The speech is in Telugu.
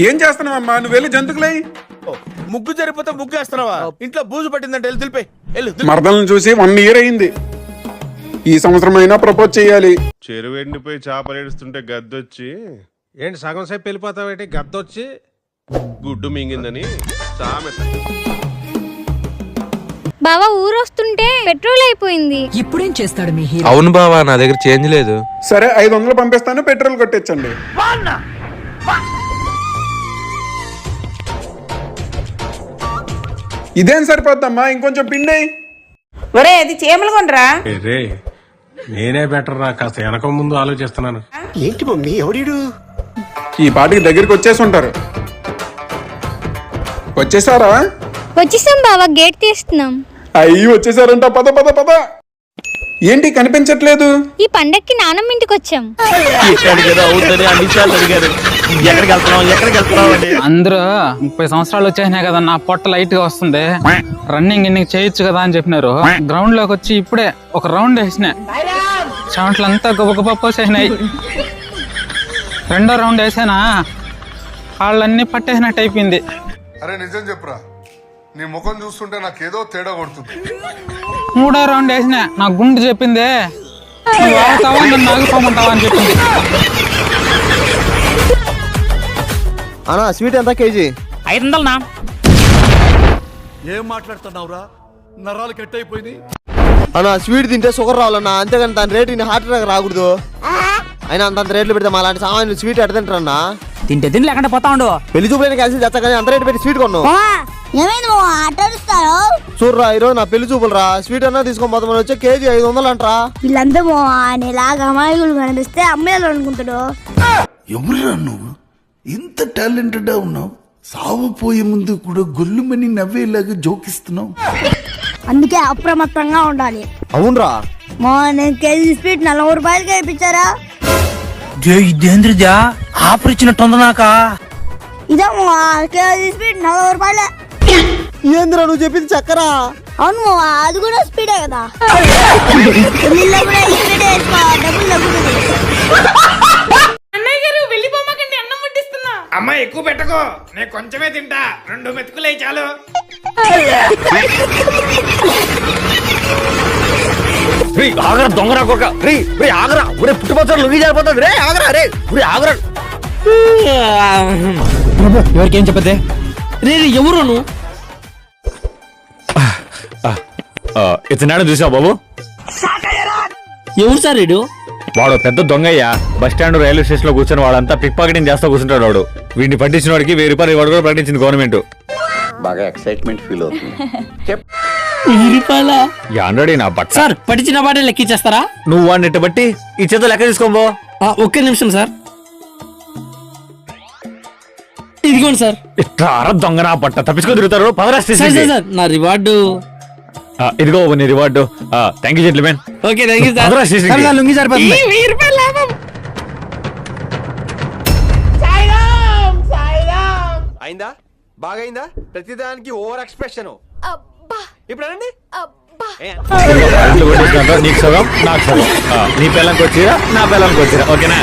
ఏం చేస్తున్నావమ్మా నువ్వు వెళ్ళి జంతుకులై ముగ్గు జరిపోతే ముగ్గు వేస్తున్నావా? ఇంట్లో బూజు పట్టిందంటే వెళ్ళి దులిపే. మరదలను చూసి 1 year అయింది. ఈ సంవత్సరం అయినా ప్రపోజ్ చేయాలి. చెరువు ఎండిపోయి చేపలు ఏడుస్తుంటే గద్దొచ్చి ఏంటి సగం సేపు వెళ్ళిపోతావేంటి? గద్దొచ్చి గుడ్డు మింగిందని సామెత. బావా ఊరొస్తుంటే పెట్రోల్ అయిపోయింది. ఇప్పుడేం చేస్తాడు మీ హీరో? అవును బావా, నా దగ్గర చేంజ్ లేదు. సరే 500 పంపిస్తాను, పెట్రోల్ కొట్టించండి. ఇదేం సరిపోద్దమ్మా, ఇంకొంచెం పిండి. ఒరే అది చీమలు కొండ్రా. రే నేనే బెటర్ రా, కాస్త వెనక ముందు ఆలోచిస్తున్నాను. ఏంటి మమ్మీ ఎవడీడు? ఈ పాటికి దగ్గరికి వచ్చేసి ఉంటారు. వచ్చేసారా? వచ్చేసాం బావా, గేట్ తీస్తున్నాం. అయ్యి వచ్చేసారంట. పద పద పద. ఏంటి కనిపించట్లేదు? ఈ పండక్కి నానమ్మ ఇంటికి వచ్చాం. అందరూ 30 సంవత్సరాలు వచ్చేసినాయి కదా, నా పొట్ట లైట్ గా వస్తుంది, రన్నింగ్ ఇన్నింగ్ చేయొచ్చు కదా అని చెప్పినారు. గ్రౌండ్ లోకి వచ్చి ఇప్పుడే ఒక రౌండ్ వేసినా, చెమట్లంతా గొప్ప పోసేసినాయి. 2వ రౌండ్ వేసానా, కాళ్ళన్నీ పట్టేసినట్టు అయిపోయింది. అరే నిజం చెప్పురా, నీ ముఖం చూస్తుంటే నాకేదో తేడా కొడుతుంది. 3వ రౌండ్ వేసినా, నా గుండె చెప్పింది నువ్వు ఆగుతావా నన్ను ఆగిపోమంటావా అని చెప్పింది. అన్నా స్వీట్ ఎంత కేజీ? 500 నా. ఏం మాట్లాడుతున్నావురా? నరాలు కట్ అయిపోయింది. అన్నా స్వీట్ తింటే షుగర్ రావాలన్నా, అంతేగాని దాని రేటు హార్ట్ అటాక్ రాకూడదు. అయినా అంత రేట్లు పెడితే మా లాంటి సామాన్లు స్వీట్ ఎట్ట తింటారన్నా? తింటే తిని లేకుండా పోతా ఉండు. పెళ్లి చూపులైన క్యాన్సిల్ చేస్తా కానీ అంత రేటు పెట్టి స్వీట్ కొన్నావు. చూడరా ఈరోజు నా పెళ్లి చూపులు రా, స్వీట్ అన్నా తీసుకొని పోతామని వచ్చే కేజీ 500 అంటరా. వీళ్ళందరూ అనేలాగా అమాయకులు కనిపిస్తే అమ్మేయాలి అనుకుంటాడు. ఎవరురా నువ్వు? ఇంత టాలెంటెడ్ ఉన్నావు, సావపోయే ముందు కూడా గొల్లుమని నవ్వేలాగా జోకిస్తున్నావు. అందుకే అప్రమత్తంగా ఉండాలి. అవునరా, నేను కేజీ స్వీట్ 40 రూపాయలకి ఇప్పించారా? ఇదేంద్రజా ఆఫర్ ఇచ్చినట్టుంది నాక. ఇదేమో కేజీ స్వీట్ 40 రూపాయలే. ఏంద్రా నువ్వు చెప్పింది చక్కరా? అవును అది కూడా స్పీడే కదా. పెళ్ళిళ్ళో కూడా ఈ స్పీడే వేసుకో, డబ్బులు తగ్గుతుంది. అన్నయ్య గారు వెళ్ళిపోమాకండి, అన్నం వడ్డిస్తున్నా. అమ్మ ఎక్కువ పెట్టుకో, నేను కొంచెమే తింటా. 2 మెతుకులే చాలు. ఆగరా దొంగరా కొక, ఆగరా ఒరే పుట్టుపచ్చలు లొంగి జారిపోతుంది రే, ఆగరా రే ఆగరా. ఎవరికేం చెప్పదే రే, ఎవరు నువ్వు? ఇతనాడు చూసావు బాబు? ఎవరు సార్ వీడు? వాడు పెద్ద దొంగయ్యా. బస్ స్టాండ్ రైల్వే స్టేషన్ లో కూర్చొని వాడంతా పిక్ పాకెటింగ్ చేస్తా కూర్చుంటాడు. వాడు వీడిని పట్టించిన వాడికి 1000 రూపాయలు వాడు కూడా ప్రకటించింది గవర్నమెంట్. బాగా ఎక్సైట్మెంట్ ఫీల్ అవుతుంది. 1000 రూపాయల ఆల్రెడీ నా బట్ట సార్ పట్టించిన వాడే లెక్కిచ్చేస్తారా? నువ్వు వాడిని ఇట్ట బట్టి ఈ చేత లెక్క తీసుకోబో. ఒక్క నిమిషం సార్, ఇదిగోండి సార్. ఇట్లా దొంగ నా బట్ట తప్పించుకొని తిరుగుతారు. పవర్ స్టేషన్ సార్ నా రివార్డు ఇదిగో నీ reward. Thank you gentlemen. Okay thank you sir. Lungi సరిపోతుంది. 1000 రూపాయలు లాభం. అయిందా? బాగైందా? ప్రతిదానికి ఓవర్ ఎక్స్ప్రెషన్. ఇప్పుడు అనండి. నీకు సగం నాకు సగం. నీ పిల్లలకి వచ్చిరా, నా పిల్లలకి వచ్చిరా. ఓకేనా?